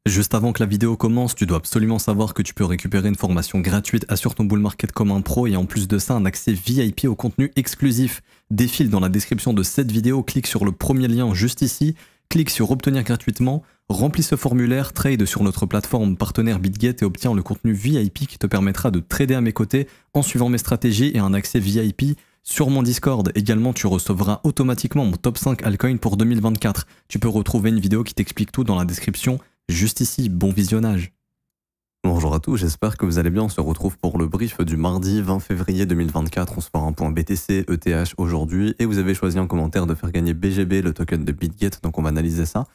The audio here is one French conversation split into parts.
Juste avant que la vidéo commence, tu dois absolument savoir que tu peux récupérer une formation gratuite Assure ton bull market comme un pro et en plus de ça un accès VIP au contenu exclusif. Défile dans la description de cette vidéo, clique sur le premier lien juste ici, clique sur obtenir gratuitement, remplis ce formulaire, trade sur notre plateforme partenaire BitGet et obtiens le contenu VIP qui te permettra de trader à mes côtés en suivant mes stratégies et un accès VIP sur mon Discord. Également, tu recevras automatiquement mon top 5 altcoin pour 2024. Tu peux retrouver une vidéo qui t'explique tout dans la description juste ici. Bon visionnage. Bonjour à tous, j'espère que vous allez bien. On se retrouve pour le brief du mardi 20 février 2024. On se fera un point BTC, ETH aujourd'hui et vous avez choisi en commentaire de faire gagner BGB, le token de BitGet, donc on va analyser ça.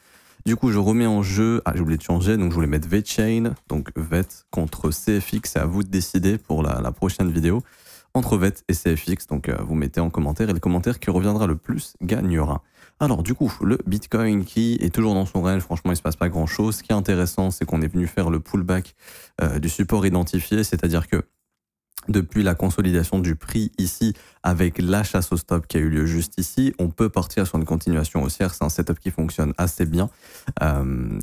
Du coup, je remets en jeu, j'ai oublié de changer, donc je voulais mettre VeChain, donc VET contre CFX, c'est à vous de décider pour la prochaine vidéo. Entre VET et CFX, donc vous mettez en commentaire et le commentaire qui reviendra le plus gagnera. Alors du coup, le Bitcoin qui est toujours dans son range, franchement il ne se passe pas grand chose. Ce qui est intéressant, c'est qu'on est venu faire le pullback du support identifié, c'est-à-dire que depuis la consolidation du prix ici, avec la chasse au stop qui a eu lieu juste ici, on peut partir sur une continuation haussière. C'est un setup qui fonctionne assez bien.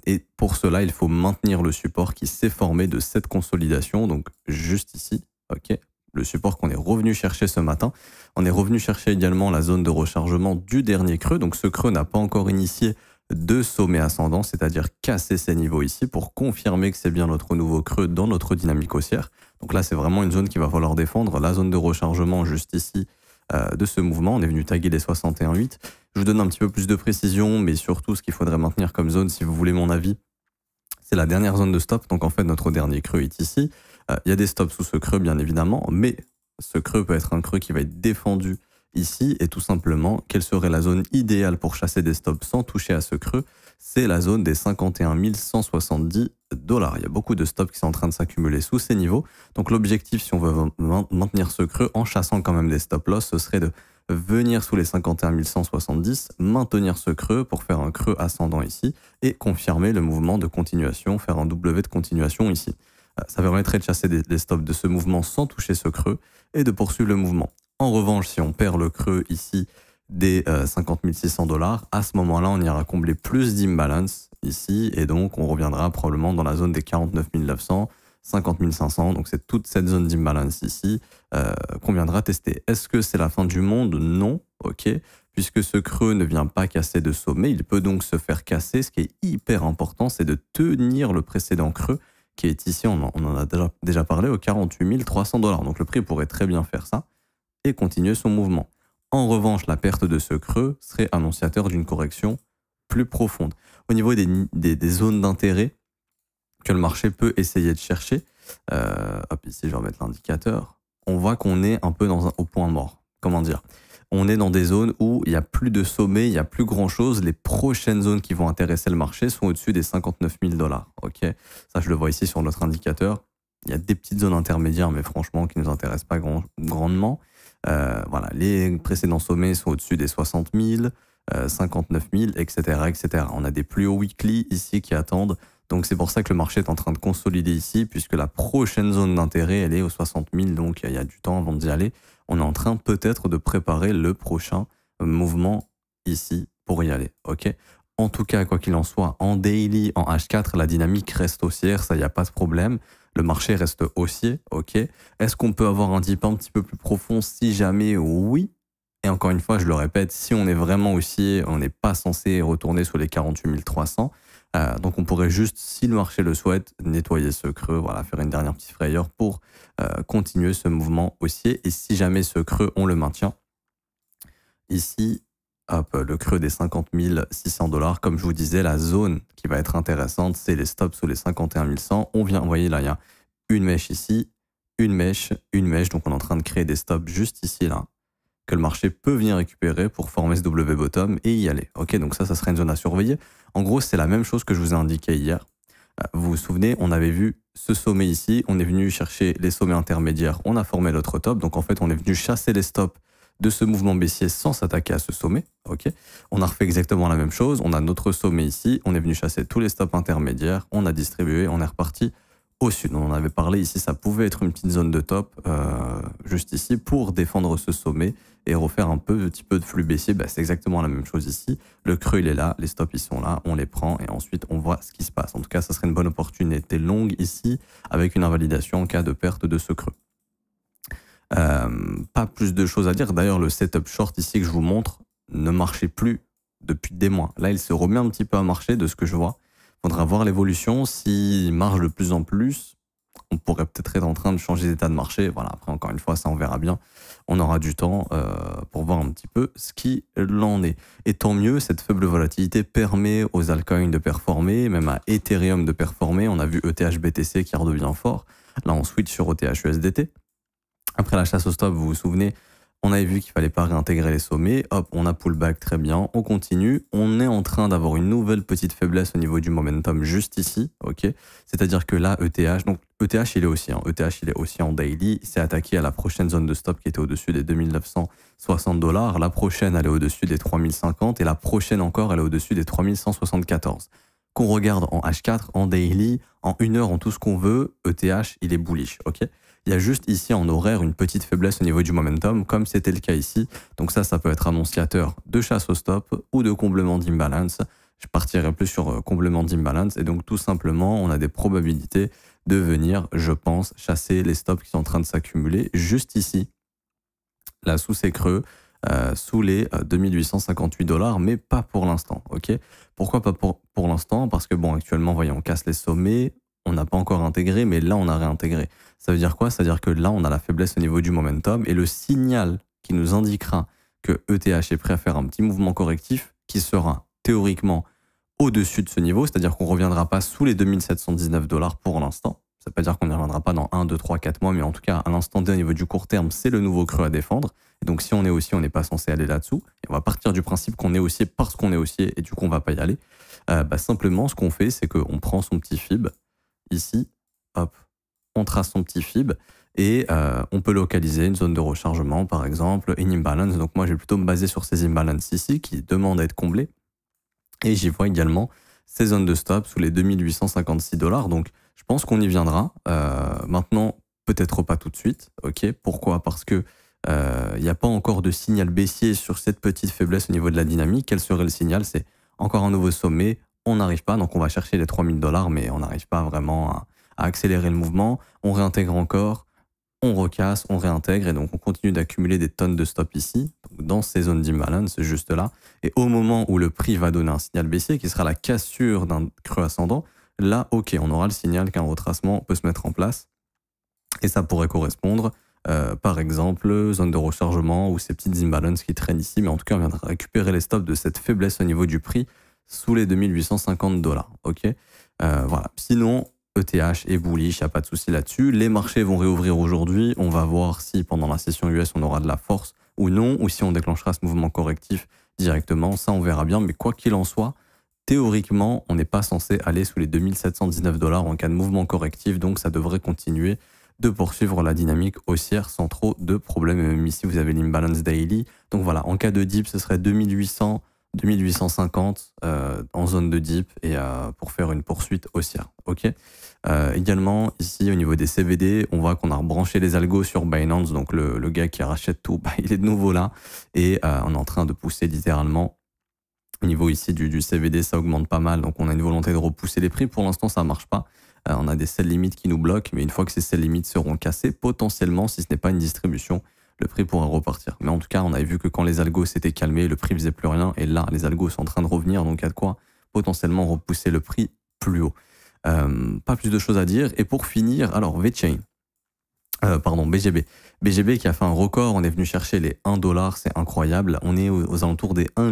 Et pour cela, il faut maintenir le support qui s'est formé de cette consolidation, donc juste ici, ok. Le support qu'on est revenu chercher ce matin. On est revenu chercher également la zone de rechargement du dernier creux. Donc ce creux n'a pas encore initié de sommet ascendant, c'est-à-dire casser ces niveaux ici pour confirmer que c'est bien notre nouveau creux dans notre dynamique haussière. Donc là, c'est vraiment une zone qu'il va falloir défendre. La zone de rechargement juste ici de ce mouvement. On est venu taguer les 61,8. Je vous donne un petit peu plus de précision, mais surtout ce qu'il faudrait maintenir comme zone, si vous voulez mon avis, c'est la dernière zone de stop. Donc en fait, notre dernier creux est ici. Il y a des stops sous ce creux, bien évidemment, mais ce creux peut être un creux qui va être défendu ici. Et tout simplement, quelle serait la zone idéale pour chasser des stops sans toucher à ce creux? C'est la zone des 51 170 $. Il y a beaucoup de stops qui sont en train de s'accumuler sous ces niveaux. Donc l'objectif, si on veut maintenir ce creux en chassant quand même des stop loss, ce serait de venir sous les 51 170, maintenir ce creux pour faire un creux ascendant ici et confirmer le mouvement de continuation, faire un W de continuation ici. Ça permettrait de chasser des stops de ce mouvement sans toucher ce creux et de poursuivre le mouvement. En revanche, si on perd le creux ici des 50 600 $, à ce moment-là, on ira combler plus d'imbalance ici et donc on reviendra probablement dans la zone des 49 900, 50 500. Donc c'est toute cette zone d'imbalance ici qu'on viendra tester. Est-ce que c'est la fin du monde? Non, ok. Puisque ce creux ne vient pas casser de sommet, il peut donc se faire casser. Ce qui est hyper important, c'est de tenir le précédent creux qui est ici, on en a déjà parlé, aux 48 300 $. Donc le prix pourrait très bien faire ça et continuer son mouvement. En revanche, la perte de ce creux serait annonciateur d'une correction plus profonde. Au niveau des zones d'intérêt que le marché peut essayer de chercher, hop, ici je vais remettre l'indicateur, on voit qu'on est un peu au point mort. Comment dire? On est dans des zones où il n'y a plus de sommet, il n'y a plus grand-chose. Les prochaines zones qui vont intéresser le marché sont au-dessus des 59 000 $. Okay, ça, je le vois ici sur notre indicateur. Il y a des petites zones intermédiaires, mais franchement, qui ne nous intéressent pas grandement. Voilà, les précédents sommets sont au-dessus des 60 000, 59 000, etc., etc. On a des plus hauts weekly ici qui attendent. Donc, c'est pour ça que le marché est en train de consolider ici, puisque la prochaine zone d'intérêt, elle est aux 60 000. Donc, il y a du temps avant d'y aller. On est en train peut-être de préparer le prochain mouvement ici pour y aller. Ok. En tout cas, quoi qu'il en soit, en daily, en H4, la dynamique reste haussière, ça, il n'y a pas de problème. Le marché reste haussier. Ok. Est-ce qu'on peut avoir un dip un petit peu plus profond? Si jamais, oui. Et encore une fois, je le répète, si on est vraiment haussier, on n'est pas censé retourner sur les 48 300. Donc on pourrait juste, si le marché le souhaite, nettoyer ce creux, voilà, faire une dernière petite frayeur pour continuer ce mouvement haussier. Et si jamais ce creux, on le maintient, ici, hop, le creux des 50 600 $, comme je vous disais, la zone qui va être intéressante, c'est les stops sous les 51 100. On vient, vous voyez là, il y a une mèche ici, une mèche, donc on est en train de créer des stops juste ici, là, que le marché peut venir récupérer pour former ce W bottom et y aller. Ok, donc ça serait une zone à surveiller. En gros, c'est la même chose que je vous ai indiqué hier. Vous vous souvenez, on avait vu ce sommet ici, on est venu chercher les sommets intermédiaires, on a formé notre top. Donc en fait, on est venu chasser les stops de ce mouvement baissier sans s'attaquer à ce sommet. Ok, on a refait exactement la même chose. On a notre sommet ici, on est venu chasser tous les stops intermédiaires, on a distribué, on est reparti au sud. On en avait parlé ici, ça pouvait être une petite zone de top, juste ici, pour défendre ce sommet et refaire un petit peu de flux baissier. Bah, c'est exactement la même chose ici. Le creux, il est là, les stops, ils sont là, on les prend et ensuite, on voit ce qui se passe. En tout cas, ça serait une bonne opportunité longue ici, avec une invalidation en cas de perte de ce creux. Pas plus de choses à dire. D'ailleurs, le setup short ici que je vous montre ne marchait plus depuis des mois. Là, il se remet un petit peu à marcher de ce que je vois. Il faudra voir l'évolution. S'il marche de plus en plus, on pourrait peut-être être en train de changer d'état de marché. Voilà, après, encore une fois, ça, on verra bien. On aura du temps pour voir un petit peu ce qu'il en est. Et tant mieux, cette faible volatilité permet aux altcoins de performer, même à Ethereum de performer. On a vu ETH BTC qui redevient fort. Là, on switch sur ETH USDT. Après la chasse au stop, vous vous souvenez, on avait vu qu'il fallait pas réintégrer les sommets. Hop, on a pullback, très bien. On continue. On est en train d'avoir une nouvelle petite faiblesse au niveau du momentum juste ici. Ok. C'est-à-dire que là, ETH, donc ETH, il est aussi, ETH, il est aussi en daily. Il s'est attaqué à la prochaine zone de stop qui était au-dessus des 2960 $. La prochaine, elle est au-dessus des 3050 et la prochaine encore, elle est au-dessus des 3174. Qu'on regarde en H4, en daily, en 1 heure, en tout ce qu'on veut, ETH, il est bullish. Ok. Il y a juste ici en horaire une petite faiblesse au niveau du momentum, comme c'était le cas ici. Donc ça peut être annonciateur de chasse au stop ou de comblement d'imbalance. Je partirai plus sur comblement d'imbalance. Et donc tout simplement, on a des probabilités de venir, je pense, chasser les stops qui sont en train de s'accumuler juste ici, là sous ces creux, sous les 2858 $, mais pas pour l'instant. Ok. Pourquoi pas pour l'instant? Parce que bon, actuellement, voyons, on casse les sommets. On n'a pas encore intégré, mais là, on a réintégré. Ça veut dire quoi? Ça veut dire que là, on a la faiblesse au niveau du momentum et le signal qui nous indiquera que ETH est prêt à faire un petit mouvement correctif qui sera théoriquement au-dessus de ce niveau, c'est-à-dire qu'on ne reviendra pas sous les 2719 $ pour l'instant. Ça ne veut pas dire qu'on n'y reviendra pas dans 1, 2, 3, 4 mois, mais en tout cas, à l'instant T, au niveau du court terme, c'est le nouveau creux à défendre. Et donc, si on est haussier, on n'est pas censé aller là-dessous. Et on va partir du principe qu'on est haussier parce qu'on est haussier et du coup, on ne va pas y aller. Simplement, ce qu'on fait, c'est qu'on prend son petit fib ici, hop, on trace son petit fib et on peut localiser une zone de rechargement, par exemple, une imbalance. Donc moi, je vais plutôt me baser sur ces imbalances ici qui demandent à être comblées. Et j'y vois également ces zones de stop sous les 2856 $. Donc je pense qu'on y viendra. Maintenant, peut-être pas tout de suite. Ok. Pourquoi? Parce que il n'y a pas encore de signal baissier sur cette petite faiblesse au niveau de la dynamique. Quel serait le signal? C'est encore un nouveau sommet. On n'arrive pas, donc on va chercher les 3000 $, mais on n'arrive pas vraiment à accélérer le mouvement. On réintègre encore, on recasse, on réintègre, et donc on continue d'accumuler des tonnes de stop ici, donc dans ces zones d'imbalance, juste là. Et au moment où le prix va donner un signal baissier, qui sera la cassure d'un creux ascendant, là, ok, on aura le signal qu'un retracement peut se mettre en place, et ça pourrait correspondre, par exemple, zone de rechargement ou ces petites imbalances qui traînent ici, mais en tout cas, on viendra récupérer les stops de cette faiblesse au niveau du prix, sous les 2850 $. Ok. Voilà. Sinon, ETH est bullish, il n'y a pas de souci là-dessus. Les marchés vont réouvrir aujourd'hui. On va voir si pendant la session US, on aura de la force ou non, ou si on déclenchera ce mouvement correctif directement. Ça, on verra bien. Mais quoi qu'il en soit, théoriquement, on n'est pas censé aller sous les 2719 $ en cas de mouvement correctif. Donc, ça devrait continuer de poursuivre la dynamique haussière sans trop de problèmes. Même ici, vous avez l'imbalance daily. Donc voilà, en cas de dip, ce serait 2800, 2850 en zone de dip et pour faire une poursuite haussière. Ok. Également ici au niveau des CVD, on voit qu'on a rebranché les algos sur Binance, donc le gars qui rachète tout, il est de nouveau là et on est en train de pousser littéralement. Au niveau ici du CVD, ça augmente pas mal, donc on a une volonté de repousser les prix. Pour l'instant, ça marche pas. On a des sell limites qui nous bloquent, mais une fois que ces sell limites seront cassées, potentiellement, si ce n'est pas une distribution, le prix pourra repartir. Mais en tout cas, on avait vu que quand les algos s'étaient calmés, le prix faisait plus rien. Et là, les algos sont en train de revenir. Donc, il y a de quoi potentiellement repousser le prix plus haut. Pas plus de choses à dire. Et pour finir, alors, VeChain. BGB. BGB qui a fait un record. On est venu chercher les 1 $. C'est incroyable. On est aux alentours des 1,4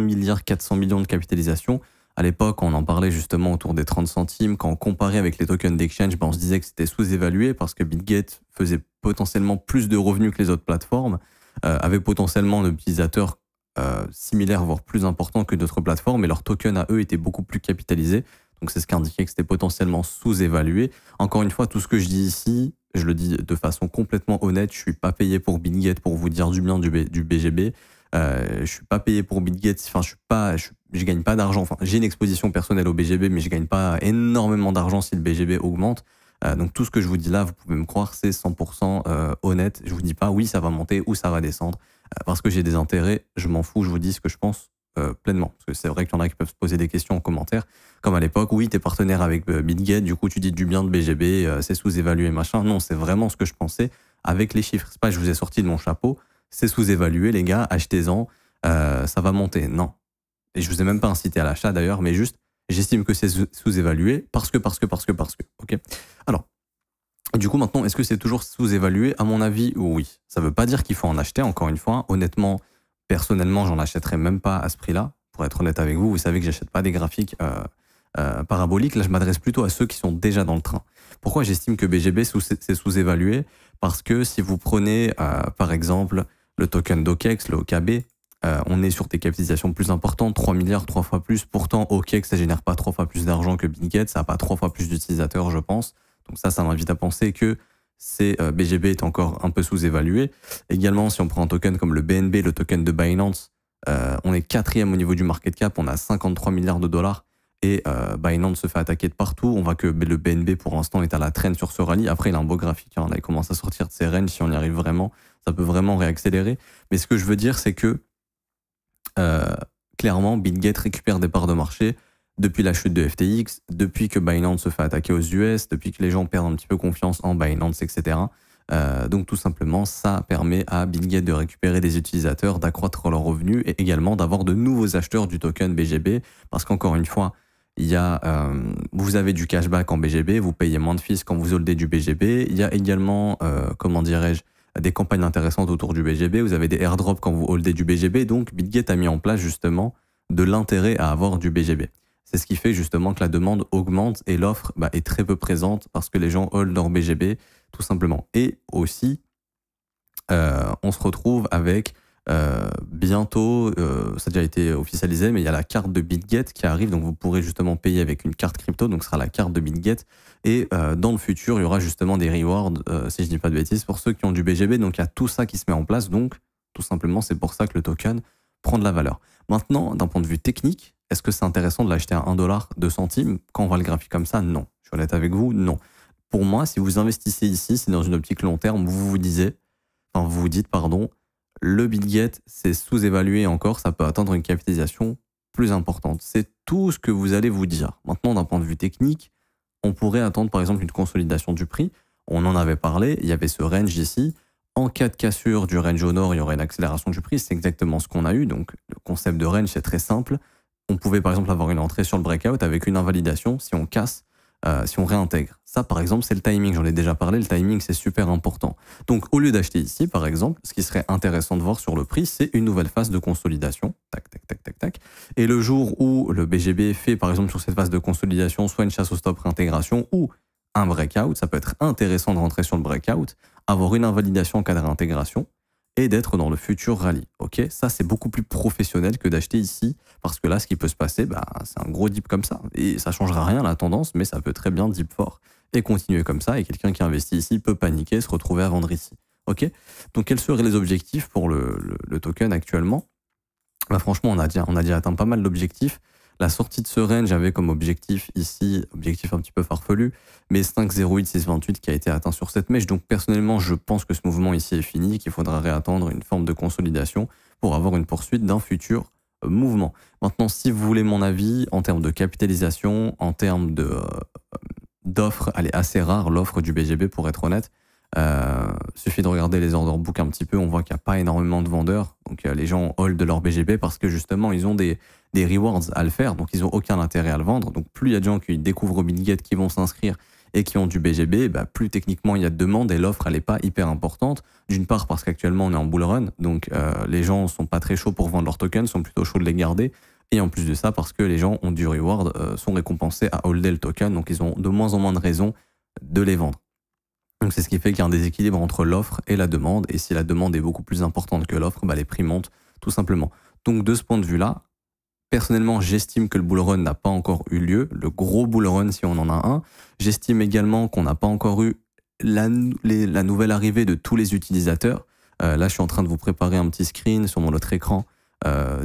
milliard de capitalisation. À l'époque, on en parlait justement autour des 30 centimes. Quand on comparait avec les tokens d'exchange, on se disait que c'était sous-évalué parce que BitGet faisait potentiellement plus de revenus que les autres plateformes, avait potentiellement d'utilisateurs similaires, voire plus importants que d'autres plateformes, et leurs tokens à eux étaient beaucoup plus capitalisés. Donc c'est ce qui indiquait que c'était potentiellement sous-évalué. Encore une fois, tout ce que je dis ici, je le dis de façon complètement honnête. Je suis pas payé pour BitGet pour vous dire du bien du BGB. Je suis pas payé pour BitGet. Enfin, je gagne pas d'argent. Enfin, j'ai une exposition personnelle au BGB, mais je gagne pas énormément d'argent si le BGB augmente. Donc tout ce que je vous dis là, vous pouvez me croire, c'est 100% honnête. Je vous dis pas oui, ça va monter ou ça va descendre. Parce que j'ai des intérêts, je m'en fous, je vous dis ce que je pense pleinement. Parce que c'est vrai qu'il y en a qui peuvent se poser des questions en commentaire. Comme à l'époque, oui, t'es partenaire avec BitGet, du coup tu dis du bien de BGB, c'est sous-évalué, machin. Non, c'est vraiment ce que je pensais avec les chiffres. C'est pas que je vous ai sorti de mon chapeau, c'est sous-évalué, les gars, achetez-en, ça va monter. Non. Et je vous ai même pas incité à l'achat d'ailleurs, mais juste, j'estime que c'est sous-évalué parce que. Ok. Alors, du coup, maintenant, est-ce que c'est toujours sous-évalué? À mon avis, oui. Ça veut pas dire qu'il faut en acheter, encore une fois. Honnêtement, personnellement, j'en achèterais même pas à ce prix-là. Pour être honnête avec vous, vous savez que j'achète pas des graphiques paraboliques. Là, je m'adresse plutôt à ceux qui sont déjà dans le train. Pourquoi j'estime que BGB c'est sous-évalué? Parce que si vous prenez, par exemple, le token d'OKEX, le OKB, on est sur des capitalisations plus importantes, 3 milliards, 3 fois plus. Pourtant, OKEX, ça génère pas 3 fois plus d'argent que BitGet, ça n'a pas 3 fois plus d'utilisateurs, je pense. Donc ça m'invite à penser que BGB est encore un peu sous-évalué. Également, si on prend un token comme le BNB, le token de Binance, on est 4e au niveau du market cap, on a 53 milliards de dollars. Et Binance se fait attaquer de partout. On voit que le BNB, pour l'instant, est à la traîne sur ce rallye. Après, il a un beau graphique. Hein. Là, il commence à sortir de ses ranges. Si on y arrive vraiment, ça peut vraiment réaccélérer. Mais ce que je veux dire, c'est que clairement, BitGet récupère des parts de marché depuis la chute de FTX, depuis que Binance se fait attaquer aux US, depuis que les gens perdent un petit peu confiance en Binance, etc. Donc tout simplement, ça permet à BitGet de récupérer des utilisateurs, d'accroître leurs revenus et également d'avoir de nouveaux acheteurs du token BGB. Parce qu'encore une fois, vous avez du cashback en BGB, vous payez moins de fees quand vous holdez du BGB. Il y a également, comment dirais-je, des campagnes intéressantes autour du BGB. Vous avez des airdrops quand vous holdez du BGB. Donc BitGet a mis en place justement de l'intérêt à avoir du BGB. C'est ce qui fait justement que la demande augmente et l'offre est très peu présente parce que les gens holdent leur BGB tout simplement. Et aussi, on se retrouve avec bientôt, ça a déjà été officialisé, mais il y a la carte de BitGet qui arrive, donc vous pourrez justement payer avec une carte crypto, donc ce sera la carte de BitGet. Et dans le futur, il y aura justement des rewards, si je dis pas de bêtises, pour ceux qui ont du BGB. Donc il y a tout ça qui se met en place, donc tout simplement c'est pour ça que le token prend de la valeur. Maintenant, d'un point de vue technique, est-ce que c'est intéressant de l'acheter à 1 dollar 2 centimes quand on voit le graphique comme ça? Non. Je suis honnête avec vous, non. Pour moi, si vous investissez ici, c'est dans une optique long terme, vous vous dites, le BitGet, c'est sous-évalué encore, ça peut atteindre une capitalisation plus importante. C'est tout ce que vous allez vous dire. Maintenant, d'un point de vue technique, on pourrait attendre par exemple une consolidation du prix. On en avait parlé, il y avait ce range ici. En cas de cassure du range au nord, il y aurait une accélération du prix. C'est exactement ce qu'on a eu. Donc, le concept de range, c'est très simple. On pouvait par exemple avoir une entrée sur le breakout avec une invalidation si on casse, si on réintègre. Ça, par exemple, c'est le timing. J'en ai déjà parlé. Le timing, c'est super important. Donc, au lieu d'acheter ici, par exemple, ce qui serait intéressant de voir sur le prix, c'est une nouvelle phase de consolidation. Tac, tac, tac, tac, tac. Et le jour où le BGB fait, par exemple, sur cette phase de consolidation, soit une chasse au stop réintégration ou un breakout, ça peut être intéressant de rentrer sur le breakout, avoir une invalidation en cas de réintégration et d'être dans le futur rallye. Ok, ça c'est beaucoup plus professionnel que d'acheter ici, parce que là ce qui peut se passer, c'est un gros dip comme ça et ça changera rien à la tendance, mais ça peut très bien dip fort et continuer comme ça, et quelqu'un qui investit ici peut paniquer, se retrouver à vendre ici. Ok, donc quels seraient les objectifs pour le token actuellement? Franchement, on a déjà atteint pas mal d'objectifs. La sortie de ce range avait comme objectif ici, objectif un petit peu farfelu, mais 5,08, 6,28 qui a été atteint sur cette mèche. Donc personnellement, je pense que ce mouvement ici est fini, qu'il faudra réattendre une forme de consolidation pour avoir une poursuite d'un futur mouvement. Maintenant, si vous voulez mon avis, en termes de capitalisation, en termes d'offres, elle est assez rare, l'offre du BGB pour être honnête. Suffit de regarder les order book un petit peu, on voit qu'il n'y a pas énormément de vendeurs, donc les gens hold de leur BGB parce que justement ils ont des rewards à le faire, donc ils n'ont aucun intérêt à le vendre. Donc plus il y a de gens qui découvrent BitGet, qui vont s'inscrire et qui ont du BGB, plus techniquement il y a de demande et l'offre elle n'est pas hyper importante. D'une part parce qu'actuellement on est en bull run, donc les gens sont pas très chauds pour vendre leurs tokens, sont plutôt chauds de les garder. Et en plus de ça, parce que les gens ont du reward, sont récompensés à holder le token, donc ils ont de moins en moins de raisons de les vendre. Donc c'est ce qui fait qu'il y a un déséquilibre entre l'offre et la demande, et si la demande est beaucoup plus importante que l'offre, les prix montent tout simplement. Donc de ce point de vue-là, personnellement j'estime que le bull run n'a pas encore eu lieu, le gros bull run si on en a un. J'estime également qu'on n'a pas encore eu la nouvelle arrivée de tous les utilisateurs. Là je suis en train de vous préparer un petit screen sur mon autre écran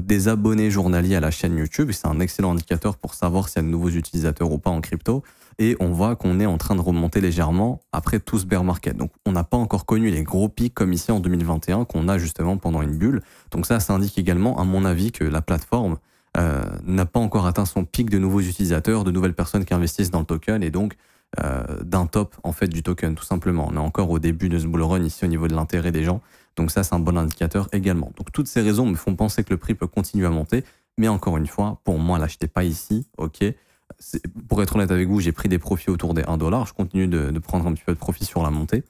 des abonnés journaliers à la chaîne YouTube. C'est un excellent indicateur pour savoir s'il y a de nouveaux utilisateurs ou pas en crypto. Et on voit qu'on est en train de remonter légèrement après tout ce bear market. Donc on n'a pas encore connu les gros pics comme ici en 2021 qu'on a justement pendant une bulle. Donc ça indique également, à mon avis, que la plateforme n'a pas encore atteint son pic de nouveaux utilisateurs, de nouvelles personnes qui investissent dans le token et donc d'un top en fait du token tout simplement. On est encore au début de ce bull run ici au niveau de l'intérêt des gens. Donc ça, c'est un bon indicateur également. Donc toutes ces raisons me font penser que le prix peut continuer à monter. Mais encore une fois, pour moi, l'achetez pas ici, ok. Pour être honnête avec vous, j'ai pris des profits autour des 1 $. Je continue de prendre un petit peu de profit sur la montée.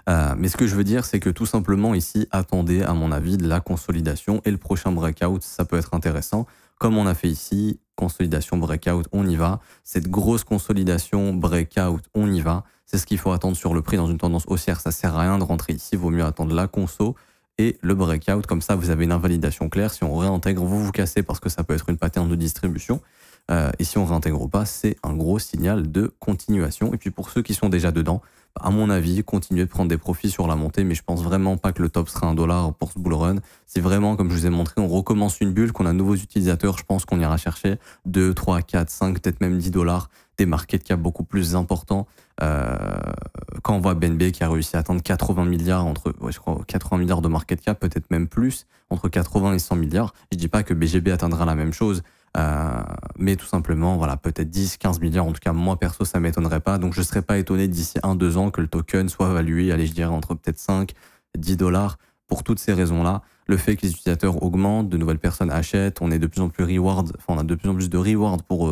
Mais ce que je veux dire, c'est que tout simplement ici, attendez à mon avis de la consolidation et le prochain breakout, ça peut être intéressant. Comme on a fait ici, consolidation, breakout, on y va. Cette grosse consolidation, breakout, on y va. C'est ce qu'il faut attendre sur le prix dans une tendance haussière. Ça sert à rien de rentrer ici, il vaut mieux attendre la conso et le breakout. Comme ça, vous avez une invalidation claire. Si on réintègre, vous vous cassez parce que ça peut être une pattern de distribution. Et si on réintègre pas, c'est un gros signal de continuation. Et puis pour ceux qui sont déjà dedans, à mon avis, continuez de prendre des profits sur la montée, mais je pense vraiment pas que le top sera 1 $ pour ce bull run. C'est vraiment, comme je vous ai montré, on recommence une bulle, qu'on a de nouveaux utilisateurs, je pense qu'on ira chercher 2, 3, 4, 5, peut-être même 10 $, des market cap beaucoup plus importants. Quand on voit BNB qui a réussi à atteindre 80 milliards, je crois 80 milliards de market cap, peut-être même plus, entre 80 et 100 milliards. Je dis pas que BGB atteindra la même chose, mais tout simplement, voilà, peut-être 10, 15 milliards. En tout cas, moi, perso, ça m'étonnerait pas. Donc, je serais pas étonné d'ici 1-2 ans que le token soit valué, allez, je dirais, entre peut-être 5 et 10 $. Pour toutes ces raisons-là, le fait que les utilisateurs augmentent, de nouvelles personnes achètent, on est de plus en plus on a de plus en plus de reward pour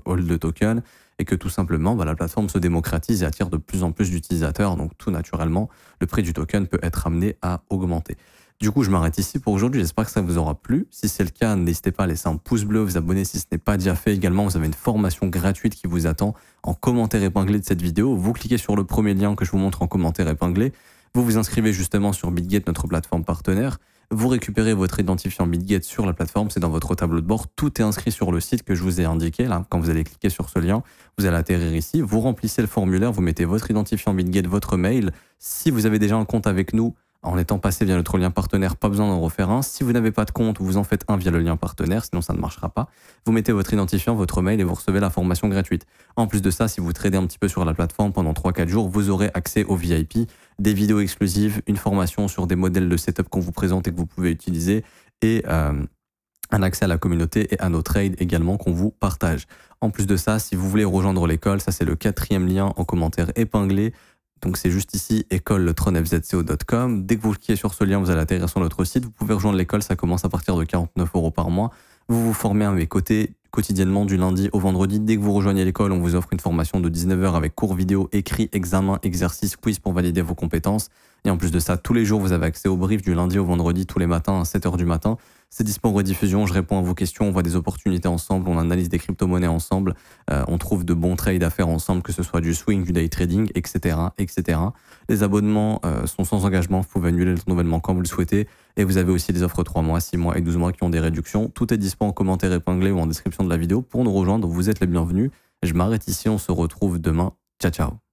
hold de token, et que tout simplement, la plateforme se démocratise et attire de plus en plus d'utilisateurs. Donc, tout naturellement, le prix du token peut être amené à augmenter. Du coup, je m'arrête ici pour aujourd'hui. J'espère que ça vous aura plu. Si c'est le cas, n'hésitez pas à laisser un pouce bleu, vous abonner si ce n'est pas déjà fait. Également, vous avez une formation gratuite qui vous attend en commentaire épinglé de cette vidéo. Vous cliquez sur le premier lien que je vous montre en commentaire épinglé. Vous vous inscrivez justement sur BitGet, notre plateforme partenaire. Vous récupérez votre identifiant BitGet sur la plateforme, c'est dans votre tableau de bord. Tout est inscrit sur le site que je vous ai indiqué. Là, quand vous allez cliquer sur ce lien, vous allez atterrir ici. Vous remplissez le formulaire, vous mettez votre identifiant BitGet, votre mail. Si vous avez déjà un compte avec nous, en étant passé via notre lien partenaire, pas besoin d'en refaire un. Si vous n'avez pas de compte, vous en faites un via le lien partenaire, sinon ça ne marchera pas. Vous mettez votre identifiant, votre mail et vous recevez la formation gratuite. En plus de ça, si vous tradez un petit peu sur la plateforme pendant 3-4 jours, vous aurez accès au VIP, des vidéos exclusives, une formation sur des modèles de setup qu'on vous présente et que vous pouvez utiliser et un accès à la communauté et à nos trades également qu'on vous partage. En plus de ça, si vous voulez rejoindre l'école, ça c'est le 4e lien en commentaire épinglé. Donc c'est juste ici, école-fzco.com. Dès que vous cliquez sur ce lien, vous allez atterrir sur notre site. Vous pouvez rejoindre l'école, ça commence à partir de 49 € par mois. Vous vous formez à mes côtés quotidiennement du lundi au vendredi. Dès que vous rejoignez l'école, on vous offre une formation de 19 h avec cours vidéo, écrit, examen, exercice, quiz pour valider vos compétences. Et en plus de ça, tous les jours, vous avez accès au brief du lundi au vendredi, tous les matins à 7 h du matin. C'est dispo en rediffusion, je réponds à vos questions, on voit des opportunités ensemble, on analyse des crypto-monnaies ensemble, on trouve de bons trades à faire ensemble, que ce soit du swing, du day trading, etc. etc. Les abonnements sont sans engagement, vous pouvez annuler le renouvellement quand vous le souhaitez. Et vous avez aussi des offres 3 mois, 6 mois et 12 mois qui ont des réductions. Tout est dispo en commentaire épinglé ou en description de la vidéo. Pour nous rejoindre, vous êtes les bienvenus. Je m'arrête ici, on se retrouve demain. Ciao, ciao.